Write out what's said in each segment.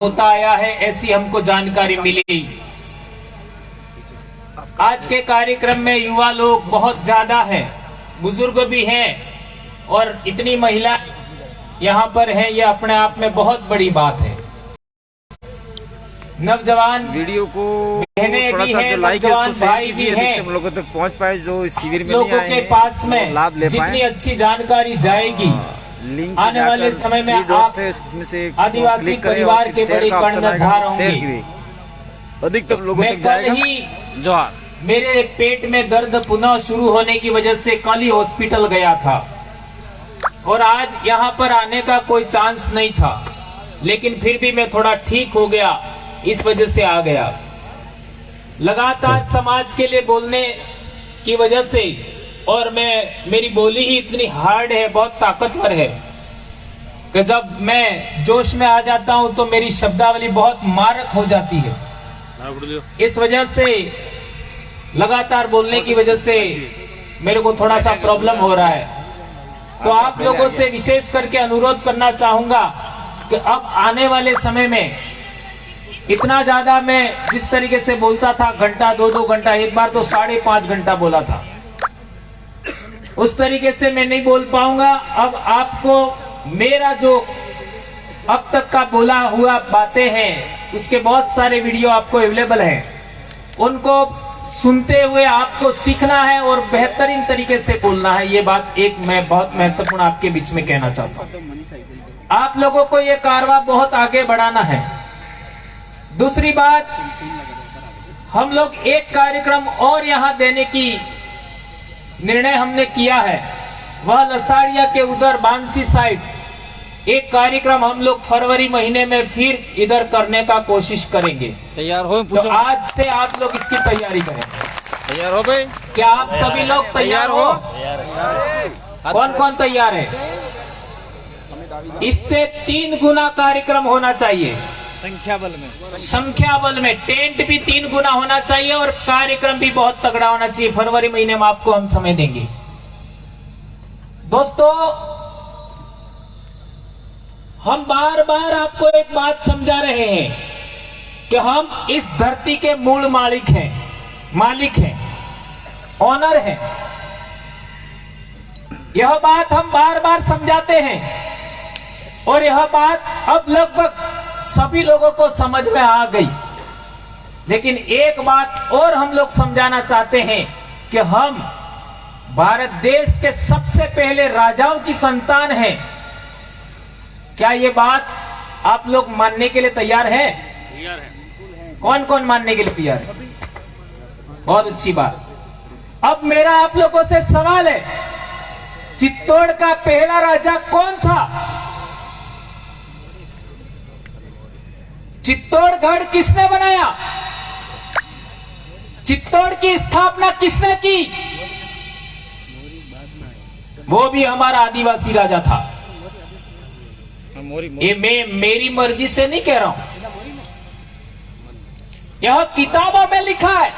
होता आया है, ऐसी हमको जानकारी मिली। आज के कार्यक्रम में युवा लोग बहुत ज्यादा हैं, बुजुर्ग भी हैं और इतनी महिला यहाँ पर है, ये अपने आप में बहुत बड़ी बात है। नौजवान वीडियो को बहनें थोड़ा भी सा हैं, जो लाइक नौजवान भाई भी हैं, हम लोगों तक पहुंच पाए जो इस शिविर में लोगों के पास में लाभ ले पाए। जितनी अच्छी जानकारी जाएगी लिंक आने वाले समय में आप आदिवासी परिवार के बड़े कर्णधार होंगे। अधिकतर लोगों मैं तक कल जाएगा। ही जोहार। मेरे पेट में दर्द पुनः शुरू होने की वजह से कल ही हॉस्पिटल गया था और आज यहाँ पर आने का कोई चांस नहीं था, लेकिन फिर भी मैं थोड़ा ठीक हो गया, इस वजह से आ गया। लगातार समाज के लिए बोलने की वजह से, और मेरी बोली ही इतनी हार्ड है, बहुत ताकतवर है कि जब मैं जोश में आ जाता हूं तो मेरी शब्दावली बहुत मारक हो जाती है। इस वजह से लगातार बोलने की वजह से मेरे को थोड़ा सा प्रॉब्लम हो रहा है। तो आप लोगों से विशेष करके अनुरोध करना चाहूंगा कि अब आने वाले समय में इतना ज्यादा मैं जिस तरीके से बोलता था, घंटा 2-2 घंटा, एक बार तो 5.5 घंटा बोला था, उस तरीके से मैं नहीं बोल पाऊंगा। अब आपको मेरा जो अब तक का बोला हुआ बातें हैं, उसके बहुत सारे वीडियो आपको अवेलेबल हैं, उनको सुनते हुए आपको सीखना है और बेहतरीन तरीके से बोलना है। ये बात एक मैं बहुत महत्वपूर्ण आपके बीच में कहना चाहता हूं। आप लोगों को ये कारवा बहुत आगे बढ़ाना है। दूसरी बात, हम लोग एक कार्यक्रम और यहाँ देने की निर्णय हमने किया है, वह लसाड़िया के उधर बांसी साइड एक कार्यक्रम हम लोग फरवरी महीने में फिर इधर करने का कोशिश करेंगे। तैयार हो? तो आज से आप लोग इसकी तैयारी करें। तैयार हो भाई? क्या आप सभी लोग तैयार हो? कौन कौन तैयार है? इससे 3 गुना कार्यक्रम होना चाहिए संख्या बल में टेंट भी 3 गुना होना चाहिए और कार्यक्रम भी बहुत तगड़ा होना चाहिए। फरवरी महीने में आपको हम समय देंगे। दोस्तों, हम बार बार आपको एक बात समझा रहे हैं कि हम इस धरती के मूल मालिक हैं, ऑनर हैं। यह बात हम बार बार समझाते हैं और यह बात अब लगभग सभी लोगों को समझ में आ गई। लेकिन एक बात और हम लोग समझाना चाहते हैं कि हम भारत देश के सबसे पहले राजाओं की संतान हैं। क्या ये बात आप लोग मानने के लिए तैयार हैं? कौन कौन मानने के लिए तैयार है? बहुत अच्छी बात। अब मेरा आप लोगों से सवाल है, चित्तौड़ का पहला राजा कौन था? चित्तौड़गढ़ किसने बनाया? चित्तौड़ की स्थापना किसने की? वो भी हमारा आदिवासी राजा था। ये मैं मेरी मर्जी से नहीं कह रहा हूं, यह किताबों में लिखा है।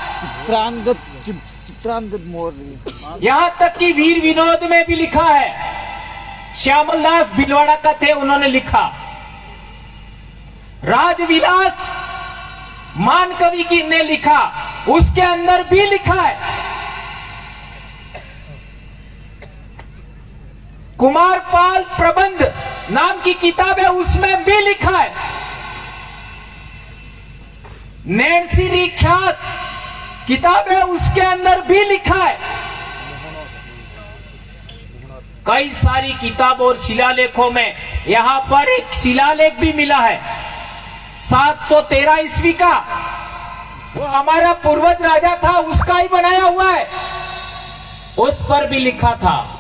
चित्रांगद मौर्य। यहां तक कि वीर विनोद में भी लिखा है। श्यामल दास भिलवाड़ा का थे, उन्होंने लिखा। राजविलास मान कवि की ने लिखा, उसके अंदर भी लिखा है। कुमारपाल प्रबंध नाम की किताब है, उसमें भी लिखा है। नैन्सी ख्यात किताब है, उसके अंदर भी लिखा है। कई सारी किताबों और शिलालेखों में यहां पर एक शिलालेख भी मिला है 713 ईस्वी का, वो हमारा पूर्वज राजा था, उसका ही बनाया हुआ है, उस पर भी लिखा था।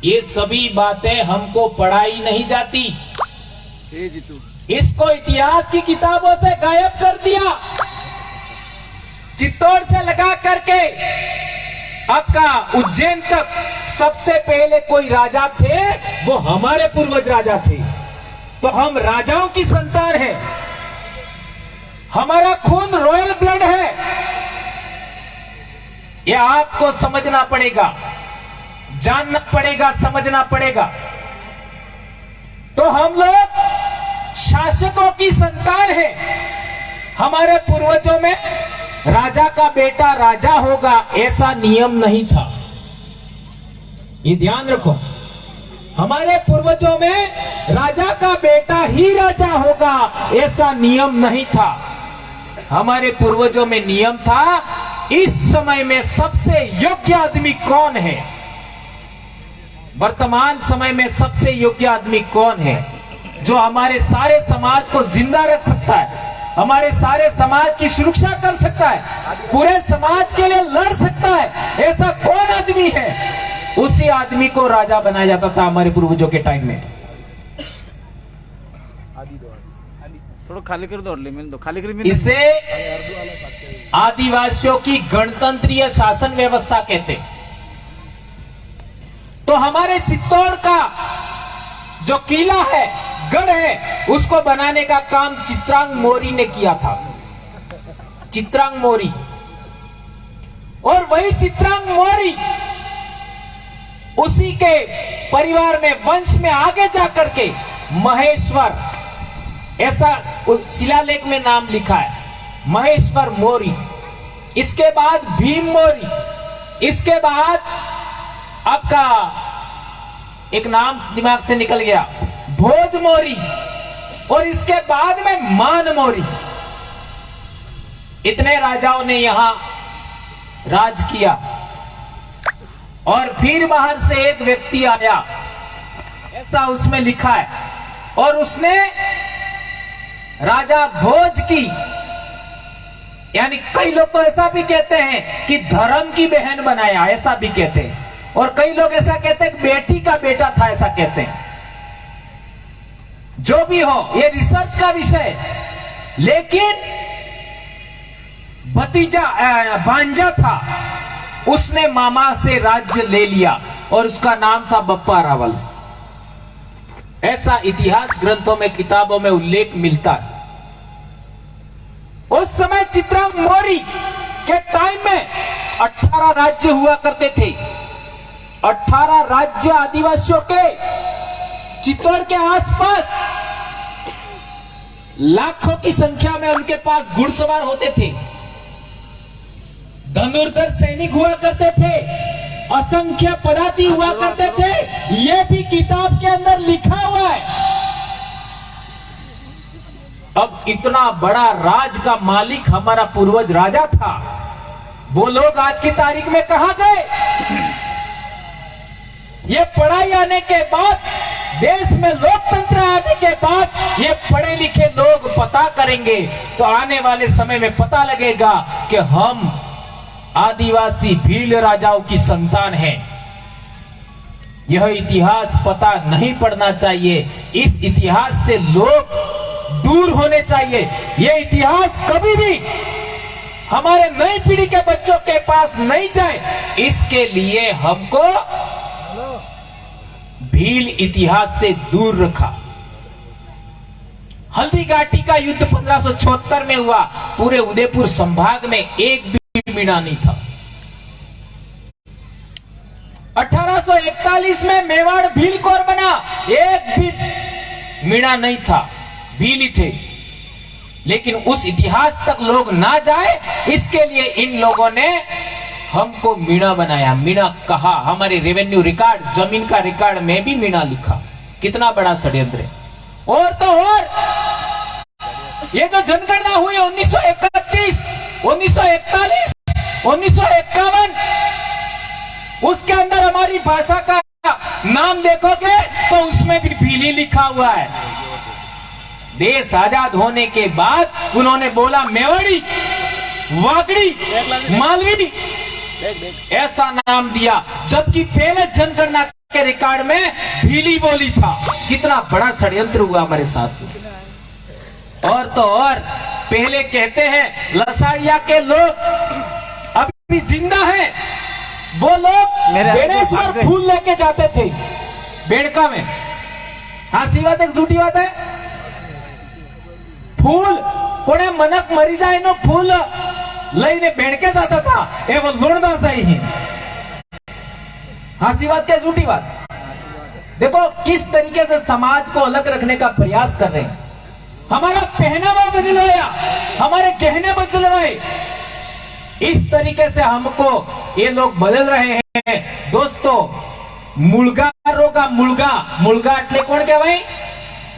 ये सभी बातें हमको पढ़ाई नहीं जाती, इसको इतिहास की किताबों से गायब कर दिया। चित्तौड़ से लगा करके आपका उज्जैन तक सबसे पहले कोई राजा थे, वो हमारे पूर्वज राजा थे। तो हम राजाओं की संतान हैं, हमारा खून रॉयल ब्लड है। यह आपको समझना पड़ेगा, जानना पड़ेगा, समझना पड़ेगा। तो हम लोग शासकों की संतान है। हमारे पूर्वजों में राजा का बेटा राजा होगा ऐसा नियम नहीं था, ये ध्यान रखो। हमारे पूर्वजों में राजा का बेटा ही राजा होगा ऐसा नियम नहीं था। हमारे पूर्वजों में नियम था इस समय में सबसे योग्य आदमी कौन है, वर्तमान समय में सबसे योग्य आदमी कौन है जो हमारे सारे समाज को जिंदा रख सकता है, हमारे सारे समाज की सुरक्षा कर सकता है, पूरे समाज के लिए लड़ सकता है, ऐसा कौन आदमी है? उसी आदमी को राजा बनाया जाता था हमारे पूर्वजों के टाइम में। थोड़ा खाली कर दो, दो खाली कर। इसे आदिवासियों की गणतंत्रीय शासन व्यवस्था कहते। तो हमारे चित्तौड़ का जो किला है, गढ़ है, उसको बनाने का काम चित्रांग मौर्य ने किया था, चित्रांग मौर्य। और वही चित्रांग मौर्य उसी के परिवार में, वंश में आगे जाकर के महेश्वर, ऐसा शिलालेख में नाम लिखा है, महेश्वर मौर्य। इसके बाद भीम मौर्य, इसके बाद आपका एक नाम दिमाग से निकल गया, भोज मौर्य, और इसके बाद में मान मौर्य। इतने राजाओं ने यहां राज किया। और फिर बाहर से एक व्यक्ति आया, ऐसा उसमें लिखा है, और उसने राजा भोज की, यानी कई लोग तो ऐसा भी कहते हैं कि धर्म की बहन बनाया, ऐसा भी कहते हैं, और कई लोग ऐसा कहते हैं कि बेटी का बेटा था, ऐसा कहते हैं। जो भी हो, ये रिसर्च का विषय है, लेकिन भतीजा भांजा था, उसने मामा से राज्य ले लिया और उसका नाम था बप्पा रावल। ऐसा इतिहास ग्रंथों में, किताबों में उल्लेख मिलता है। उस समय चित्रांग मौर्य के टाइम में 18 राज्य हुआ करते थे। 18 राज्य आदिवासियों के, चित्तौड़ के आसपास लाखों की संख्या में उनके पास घुड़सवार होते थे, धनुर्धर सैनिक हुआ करते थे, असंख्य पदाती हुआ करते थे। यह भी किताब के अंदर लिखा हुआ है। अब इतना बड़ा राज का मालिक हमारा पूर्वज राजा था, वो लोग आज की तारीख में कहां गए? ये पढ़ाई आने के बाद, देश में लोकतंत्र आने के बाद, ये पढ़े लिखे लोग पता करेंगे तो आने वाले समय में पता लगेगा कि हम आदिवासी भील राजाओं की संतान हैं। यह इतिहास पता नहीं पड़ना चाहिए। इस इतिहास से लोग दूर होने चाहिए। यह इतिहास कभी भी हमारे नई पीढ़ी के बच्चों के पास नहीं जाए, इसके लिए हमको भील इतिहास से दूर रखा। हल्दी घाटी का युद्ध 1576 में हुआ। पूरे उदयपुर संभाग में एक भी मीणा नहीं था। 1841 में मेवाड़ भील कोर बना, एक भी मीणा नहीं था, भील ही थे। लेकिन उस इतिहास तक लोग ना जाए, इसके लिए इन लोगों ने हमको मीणा बनाया, मीणा कहा। हमारे रेवेन्यू रिकॉर्ड, जमीन का रिकॉर्ड में भी मीणा लिखा। कितना बड़ा षड्यंत्र है। और तो और ये जो जनगणना हुई 1931, 1941, 1951, उसके अंदर हमारी भाषा का नाम देखोगे तो उसमें भी भीली लिखा हुआ है। देश आजाद होने के बाद उन्होंने बोला मेवाड़ी, वागड़ी, मालवी, ऐसा नाम दिया, जबकि पहले जनगणना के रिकॉर्ड में भीली बोली था। कितना बड़ा षड्यंत्र हुआ हमारे साथ। और तो और पहले कहते हैं लसाड़िया के लोग अभी जिंदा हैं, वो लोग बेड़ेश्वर फूल लेके जाते थे बेड़का में। हाँ, सी बात है, झूठी बात है? फूल कोने मनक मरी जाए नो फूल लईने बेड़के जाता था, ये वो लोड़ना चाहिए। हाँ, सी बात क्या, झूठी बात? देखो किस तरीके से समाज को अलग रखने का प्रयास कर रहे हैं। हमारा पहनावा बदलवाया, हमारे गहने बदलवाए। इस तरीके से हमको ये लोग बदल रहे हैं। दोस्तों, मुलगा रोगा, मुलगा એટલે કોણ કહેવાય?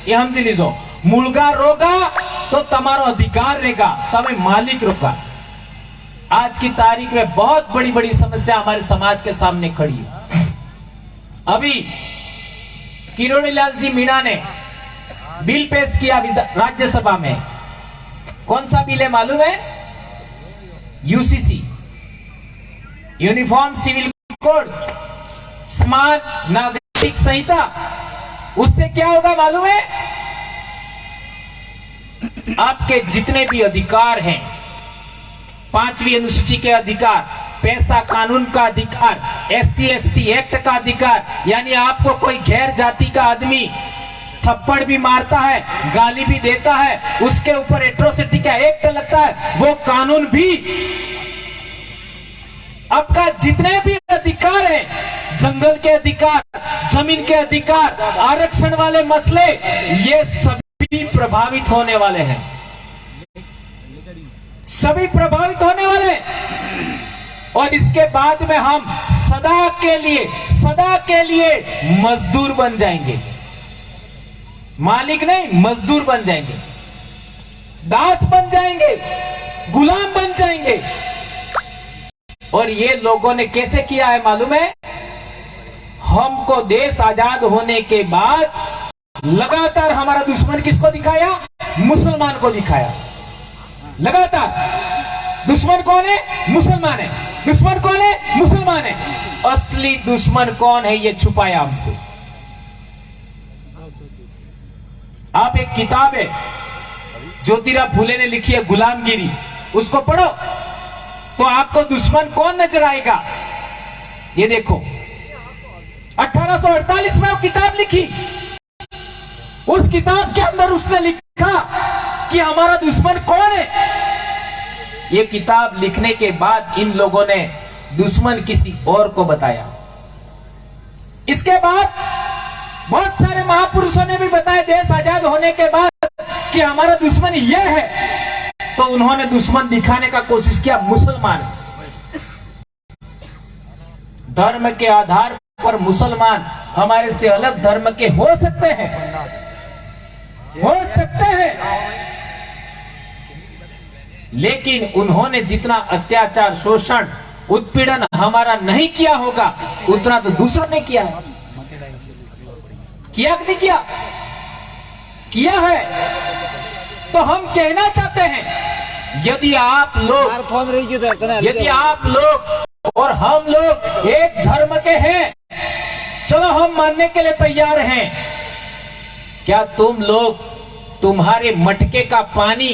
એ સમજી લીજો। मुलगा रोगा तो તમારો अधिकार रहेगा, તમે मालिक रोगा। आज की तारीख में बहुत बड़ी बड़ी समस्या हमारे समाज के सामने खड़ी है। अभी किरोड़ीलाल जी मीणा ने बिल पेश किया राज्यसभा में। कौन सा बिल है मालूम है? यूसीसी, यूनिफॉर्म सिविल कोड, समान नागरिक संहिता। उससे क्या होगा मालूम है? आपके जितने भी अधिकार हैं, 5वीं अनुसूची के अधिकार, पैसा कानून का अधिकार, SC ST एक्ट का अधिकार, यानी आपको कोई गैर जाति का आदमी थप्पड़ भी मारता है, गाली भी देता है, उसके ऊपर एट्रोसिटी का एक्ट लगता है, वो कानून भी। आपका जितने भी अधिकार है, जंगल के अधिकार, जमीन के अधिकार, आरक्षण वाले मसले, ये सभी प्रभावित होने वाले हैं, सभी प्रभावित होने वाले। और इसके बाद में हम सदा के लिए मजदूर बन जाएंगे, मालिक नहीं, मजदूर बन जाएंगे, दास बन जाएंगे, गुलाम बन जाएंगे। और ये लोगों ने कैसे किया है मालूम है? हमको देश आजाद होने के बाद लगातार हमारा दुश्मन किसको दिखाया? मुसलमान को दिखाया। लगातार दुश्मन कौन है? मुसलमान है। दुश्मन कौन है? मुसलमान है। असली दुश्मन कौन है? ये छुपाया हमसे। आप एक किताब है ज्योतिराव फुले ने लिखी है, गुलामगिरी, उसको पढ़ो तो आपको दुश्मन कौन नजर आएगा। ये देखो, 1848 में वो किताब लिखी। उस किताब के अंदर उसने लिखा कि हमारा दुश्मन कौन है। ये किताब लिखने के बाद इन लोगों ने दुश्मन किसी और को बताया। इसके बाद बहुत सारे महापुरुषों ने भी बताया देश आजाद होने के बाद कि हमारा दुश्मन यह है, तो उन्होंने दुश्मन दिखाने का कोशिश किया मुसलमान। धर्म के आधार पर मुसलमान हमारे से अलग धर्म के हो सकते हैं, हो सकते हैं, लेकिन उन्होंने जितना अत्याचार, शोषण, उत्पीड़न हमारा नहीं किया होगा, उतना तो दूसरों ने किया है। किया कि नहीं किया? किया है। तो हम कहना चाहते हैं, यदि आप लोग और हम लोग एक धर्म के हैं, चलो हम मानने के लिए तैयार हैं। क्या तुम लोग तुम्हारे मटके का पानी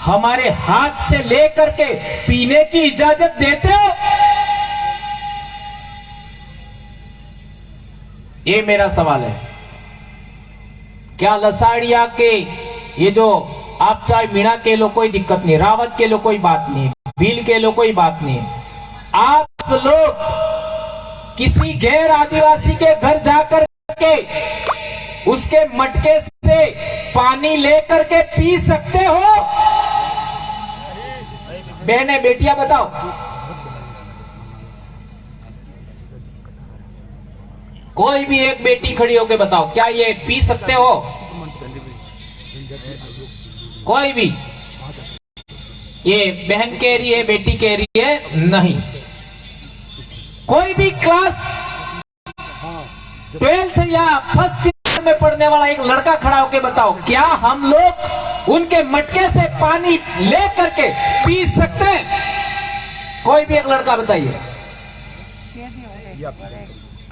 हमारे हाथ से लेकर के पीने की इजाजत देते हो? ये मेरा सवाल है। क्या लसाड़िया के ये जो आप चाहे मीणा के लो कोई दिक्कत नहीं, रावत के लो कोई बात नहीं, भील के लो कोई बात नहीं, आप लोग किसी गैर आदिवासी के घर जाकर के उसके मटके से पानी लेकर के पी सकते हो? बहने बेटियां बताओ। कोई भी एक बेटी खड़ी होकर बताओ, क्या ये पी सकते हो? कोई भी? ये बहन कह रही है, बेटी कह रही है नहीं। कोई भी क्लास 12th या फर्स्ट ईयर में पढ़ने वाला एक लड़का खड़ा होकर बताओ, क्या हम लोग उनके मटके से पानी ले करके पी सकते हैं? कोई भी एक लड़का बताइए।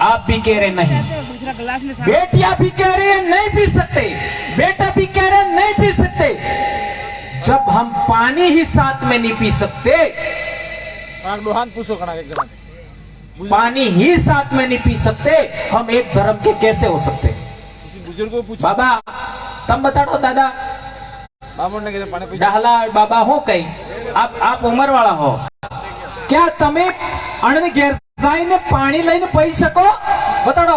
आप भी कह रहे नहीं, बेटियां भी कह रही है नहीं पी सकते, बेटा भी कह रहे नहीं पी सकते। जब हम पानी ही साथ में नहीं पी सकते, पानी ही साथ में नहीं पी सकते, हम एक धर्म के कैसे हो सकते? बुजुर्गों पूछो। बाबा तम बता दो दादा, डाहला बाबा हो कई, आप उम्र वाला हो, क्या तमे अणने गैर ने पानी लઈને પી શકો? બતાડો।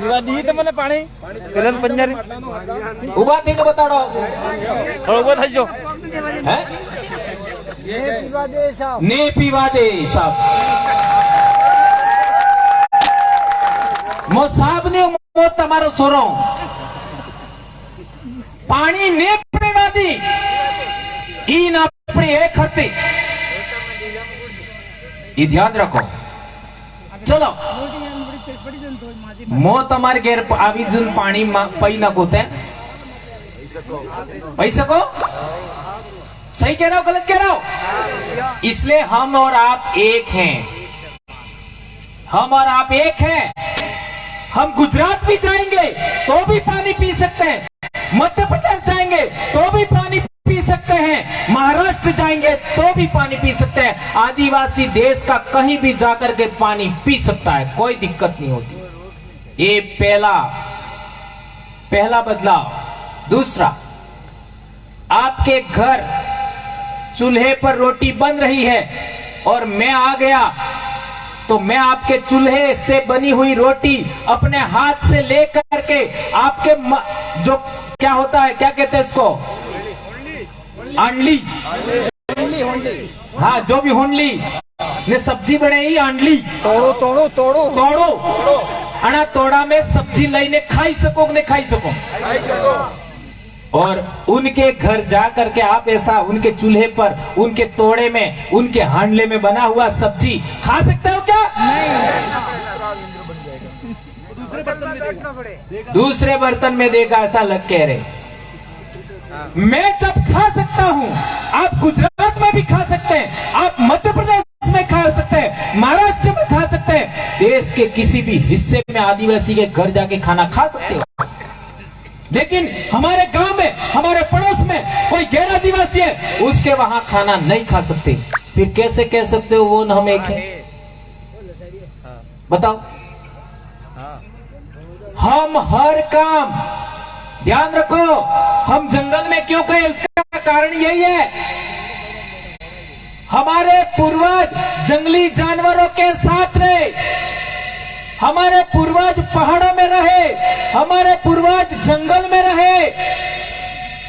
पीवा दी तो मैंने पानी पेलन पंजारी उबा थी तो बताड़ो थोड़ा बहुत है जो है ने पीवा दे साहब मो साहब ने मो तमारो सोरो पानी ने पीवा दी इन अपनी एक हत्ती ये ध्यान रखो चलो मो तमारे घेर आवी जून पानी पई न गोते पई सको सही कह रहा हो गलत कह रहा हो इसलिए हम और आप एक हैं हम और आप एक हैं हम गुजरात भी जाएंगे तो भी पानी पी सकते हैं मध्य प्रदेश जाएंगे तो भी पानी पी सकते हैं महाराष्ट्र जाएंगे तो भी पानी पी सकते हैं आदिवासी देश का कहीं भी जाकर के पानी पी सकता है कोई दिक्कत नहीं होती ये पहला बदलाव दूसरा आपके घर चूल्हे पर रोटी बन रही है और मैं आ गया तो मैं आपके चूल्हे से बनी हुई रोटी अपने हाथ से लेकर के आपके जो क्या होता है क्या कहते हैं इसको आंडली हाँ जो भी हुंडली ने सब्जी बने ही आंडली तोड़ो तोड़ो तोड़ो तोड़ो अना तोड़ा में सब्जी लईने खाई सको ने खाई सको और उनके घर जा करके आप ऐसा उनके चूल्हे पर उनके तोड़े में उनके हांडले में बना हुआ सब्जी खा सकते हो क्या दूसरे बर्तन में देगा ऐसा लग कह रहे मैं जब खा सकता हूं आप गुजरात में भी खा सकते हैं आप मध्य प्रदेश में खा सकते हैं महाराष्ट्र में खा सकते हैं देश के किसी भी हिस्से में आदिवासी के घर जाके खाना खा सकते हो लेकिन हमारे गांव में हमारे पड़ोस में कोई गैर आदिवासी है उसके वहां खाना नहीं खा सकते फिर कैसे कह सकते हो वो हम एक है बताओ हम हर काम ध्यान रखो हम जंगल में क्यों गए उसका कारण यही है हमारे पूर्वज जंगली जानवरों के साथ रहे हमारे पूर्वज पहाड़ों में रहे हमारे पूर्वज जंगल में रहे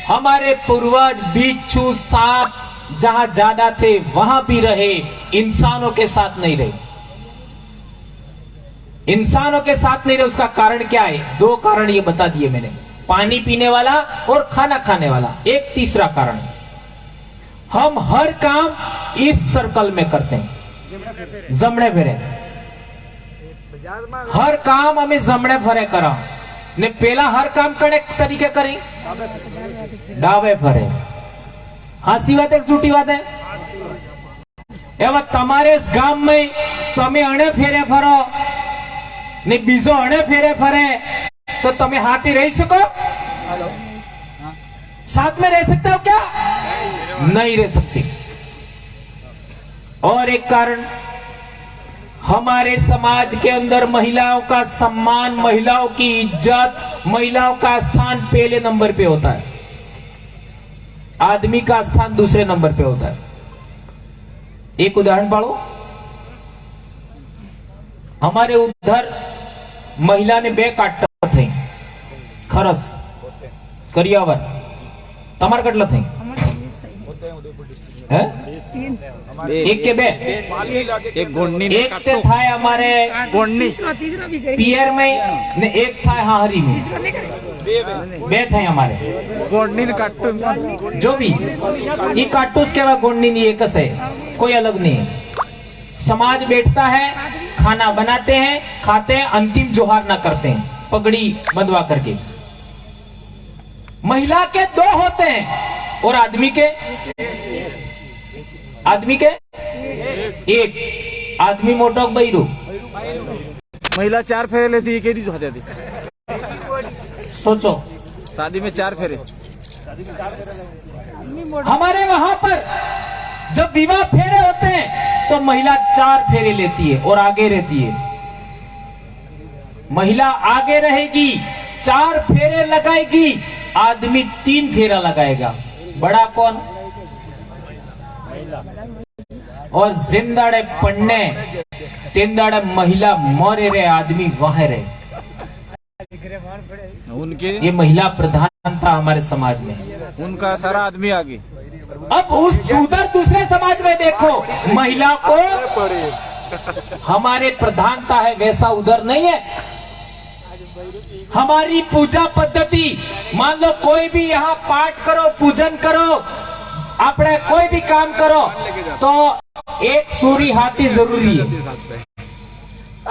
हमारे पूर्वज बिच्छू सांप जहां ज्यादा थे वहां भी रहे इंसानों के साथ नहीं रहे इंसानों के साथ नहीं रहे उसका कारण क्या है दो कारण ये बता दिए मैंने पानी पीने वाला और खाना खाने वाला एक तीसरा कारण हम हर काम इस सर्कल में करते हैं जमणे फेरे हर काम हमें जमणे फरे करा ने पहला हर काम कड़े तरीके करी डावे फरे हासी बात है झूठी बात है एवं तमारे इस गांव में तमे अणे फेरे फरो ने बीजो अणे फेरे फरे तो तुम्हें हाथी रह सको साथ में रह सकते हो क्या नहीं रह सकते और एक कारण हमारे समाज के अंदर महिलाओं का सम्मान महिलाओं की इज्जत महिलाओं का स्थान पहले नंबर पे होता है आदमी का स्थान दूसरे नंबर पे होता है एक उदाहरण पालो हमारे उधर महिला ने बे काट थे खरस करियावर तमार कटला थे एक के बे एक गोंडनी एक ते था हमारे गोंडनी पियर में ने एक था हाहरी में बे थे हमारे गोंडनी ने काटू जो भी ये काटूस के बाद गोंडनी नहीं एक है कोई अलग नहीं है समाज बैठता है खाना बनाते हैं खाते हैं अंतिम जोहार ना करते हैं पगड़ी बंधवा करके महिला के दो होते हैं और आदमी के एक आदमी मोटो बैरू महिला 4 फेरे लेती है केदी हो जाती सोचो शादी में 4 फेरे हमारे वहां पर जब विवाह फेरे होते हैं तो महिला 4 फेरे लेती है और आगे रहती है महिला आगे रहेगी 4 फेरे लगाएगी आदमी 3 फेरा लगाएगा बड़ा कौन और जिंदाड़े पढ़ने 3 दाड़े महिला मरे रहे आदमी वहां रहे उनके ये महिला प्रधान था हमारे समाज में। उनका सारा आदमी आगे। अब उस उधर दूसरे समाज में देखो, महिला को हमारे प्रधानता है, वैसा उधर नहीं है। हमारी पूजा पद्धति, मान लो कोई भी यहाँ पाठ करो, पूजन करो, अपने कोई भी काम करो, तो एक सूरी हाथी जरूरी है,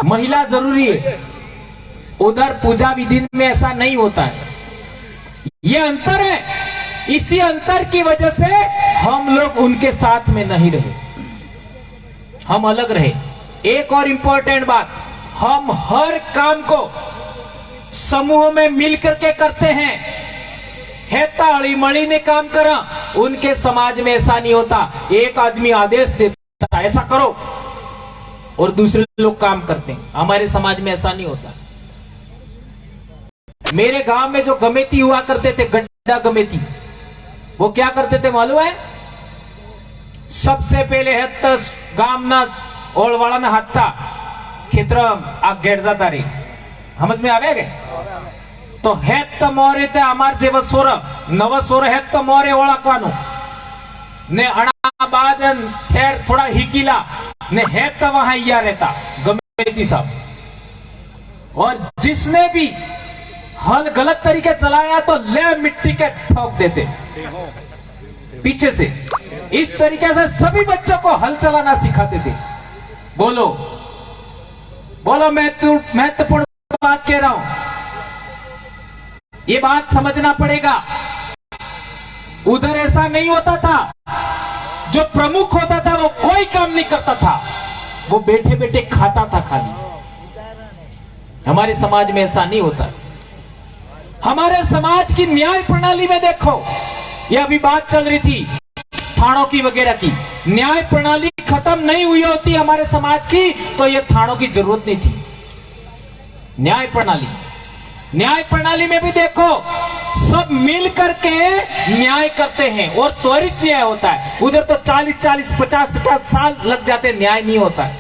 महिला जरूरी है। उधर पूजा विधि में ऐसा नहीं होता है। ये अंतर है। इसी अंतर की वजह से हम लोग उनके साथ में नहीं रहे, हम अलग रहे। एक और इंपॉर्टेंट बात, हम हर काम को समूह में मिल करके करते हैं। हेता अड़ी मड़ी ने काम करा, उनके समाज में ऐसा नहीं होता। एक आदमी आदेश देता ऐसा करो और दूसरे लोग काम करते हैं। हमारे समाज में ऐसा नहीं होता। मेरे गांव में जो गमेती हुआ करते थे, गड्ढा गमेती, वो क्या करते थे मालूम है? सबसे पहले हेत गामना ओळवाड़ा ना हाथ था खेतर आग गेड़ता तारी, समझ में आवे गए? तो हेत मोरे ते अमार जेव सोर नव सोर हेत मोरे ओळखवानो ने अणा बाद ठेर थोड़ा हिकीला ने हेत वहां या रहता गमेती साहब। और जिसने भी हल गलत तरीके चलाया तो ले मिट्टी के ठोक देते पीछे से। इस तरीके से सभी बच्चों को हल चलाना सिखाते थे। बोलो बोलो, मैं महत्वपूर्ण बात कह रहा हूं, ये बात समझना पड़ेगा। उधर ऐसा नहीं होता था। जो प्रमुख होता था वो कोई काम नहीं करता था, वो बैठे बैठे खाता था खाली। हमारे समाज में ऐसा नहीं होता। हमारे समाज की न्याय प्रणाली में देखो, ये अभी बात चल रही थी थानों की वगैरह की। न्याय प्रणाली खत्म नहीं हुई होती हमारे समाज की तो ये थानों की जरूरत नहीं थी। न्याय प्रणाली में भी देखो, सब मिल करके न्याय करते हैं और त्वरित न्याय होता है। उधर तो 40-40, 50-50 साल लग जाते, न्याय नहीं होता है।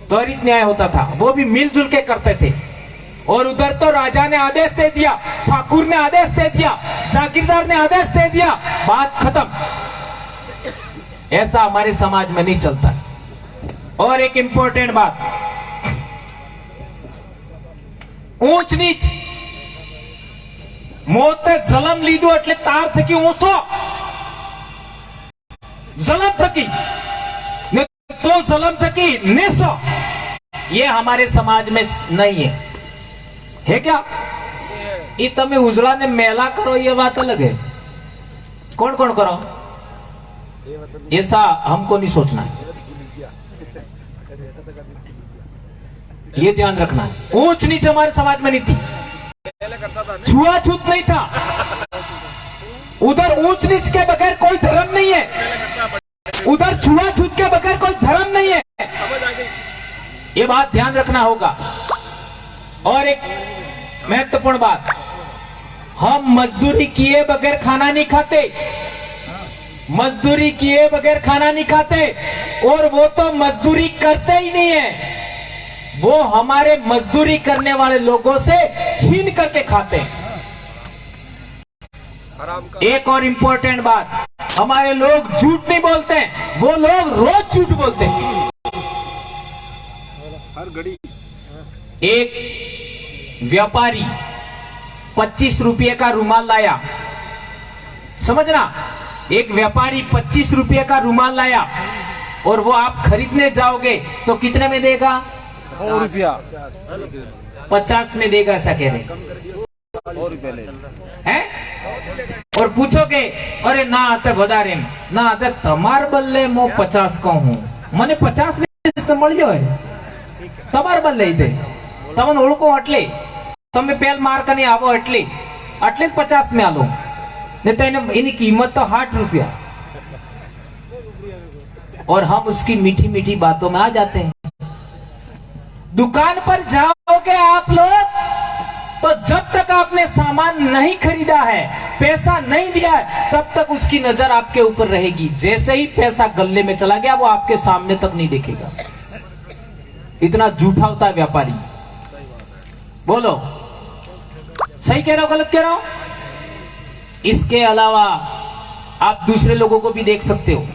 त्वरित न्याय होता था, वो भी मिलजुल के करते थे। और उधर तो राजा ने आदेश दे दिया, ठाकुर ने आदेश दे दिया, जागीरदार ने आदेश दे दिया, बात खत्म। ऐसा हमारे समाज में नहीं चलता। और एक इंपॉर्टेंट बात, ऊंच नीच मोते जलम लीधो એટલે તાર થકી ઊંચો जलम थकी ने तो जलम थकी नीचो, ये हमारे समाज में नहीं है क्या? ये तमे उजड़ा ने मेला करो, ये बात अलग है। कौन कौन करो, ऐसा हमको नहीं सोचना है, ये ध्यान रखना है। ऊंच नीच हमारे समाज में नहीं थी, छुआछूत नहीं था। उधर ऊंच नीच के बगैर कोई धर्म नहीं है, उधर छुआछूत के बगैर कोई धर्म नहीं है। ये बात ध्यान रखना होगा। और एक महत्वपूर्ण बात, हम मजदूरी किए बगैर खाना नहीं खाते, मजदूरी किए बगैर खाना नहीं खाते। और वो तो मजदूरी करते ही नहीं है, वो हमारे मजदूरी करने वाले लोगों से छीन करके खाते हैं। एक और इंपॉर्टेंट बात, हमारे लोग झूठ नहीं बोलते हैं, वो लोग रोज झूठ बोलते हैं। हर घड़ी एक व्यापारी 25 रुपये का रुमाल लाया, समझना, एक व्यापारी 25 रुपये का रुमाल लाया और वो आप खरीदने जाओगे तो कितने में देगा? 100 रुपया 50 में देगा, ऐसा कह रहे 100 रुपया ले हैं? और पूछोगे अरे ना आते વધારે ना आते तमार बल्ले मो 50 को हूं, मने 50 में મળ્યો है, तमार बल्ले दे તમને ઓળખો એટલે તમે પેલ માર કને આવો એટલે જ 50 में આલો ને તો એની कीमत तो 60 रुपया। और हम उसकी मीठी मीठी बातों में आ जाते हैं। दुकान पर जाओगे आप लोग तो जब तक आपने सामान नहीं खरीदा है, पैसा नहीं दिया है, तब तक उसकी नजर आपके ऊपर रहेगी। जैसे ही पैसा गल्ले में चला गया वो आपके सामने तक नहीं देखेगा। इतना झूठा होता है व्यापारी। बोलो सही कह रहा हूं, गलत कह रहा हूं? इसके अलावा आप दूसरे लोगों को भी देख सकते हो,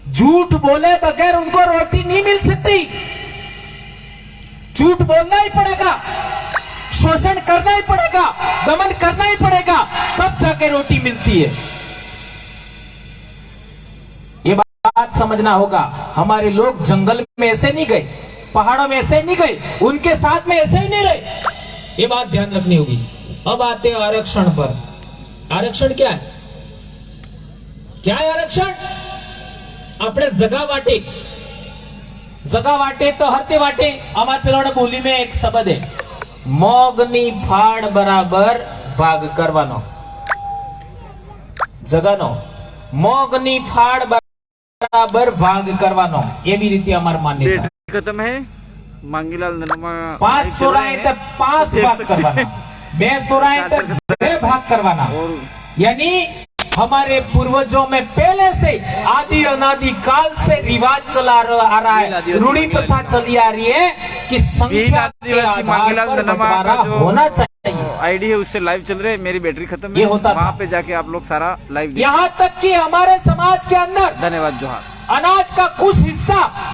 झूठ बोले बगैर उनको रोटी नहीं मिल सकती। झूठ बोलना ही पड़ेगा, शोषण करना ही पड़ेगा, दमन करना ही पड़ेगा, तब जाके रोटी मिलती है। ये बात समझना होगा। हमारे लोग जंगल में ऐसे नहीं गए, पहाड़ों में ऐसे नहीं गए, उनके साथ में ऐसे ही नहीं रहे। ये बात ध्यान रखनी होगी। अब आते हैं आरक्षण पर। आरक्षण क्या है? क्या है आरक्षण? अपने जगह वाटे तो हरते वाटे। हमारे पेलोड़े बोली में एक शब्द है, मोगनी फाड़ बराबर भाग करवानो। जगह मोगनी फाड़ बराबर भाग करवानो, ये भी रीति हमारे मान्यता। खत्म है। मांगीलाल नरमा 5 सोराए तो 5 भाग करवाना, 2 सोराए तो 2 भाग करवाना। यानी हमारे पूर्वजों में पहले से आदि अनादि काल से रिवाज चला आ रहा है, रूढ़ी प्रथा चली आ रही है कि संख्या के आधार पर बंटवारा होना चाहिए। आईडी है उससे लाइव चल रहे, मेरी बैटरी खत्म ये है, होता वहाँ पे जाके आप लोग सारा लाइव। यहाँ तक कि हमारे समाज के अंदर धन्यवाद, जोहार। अनाज का कुछ हिस्सा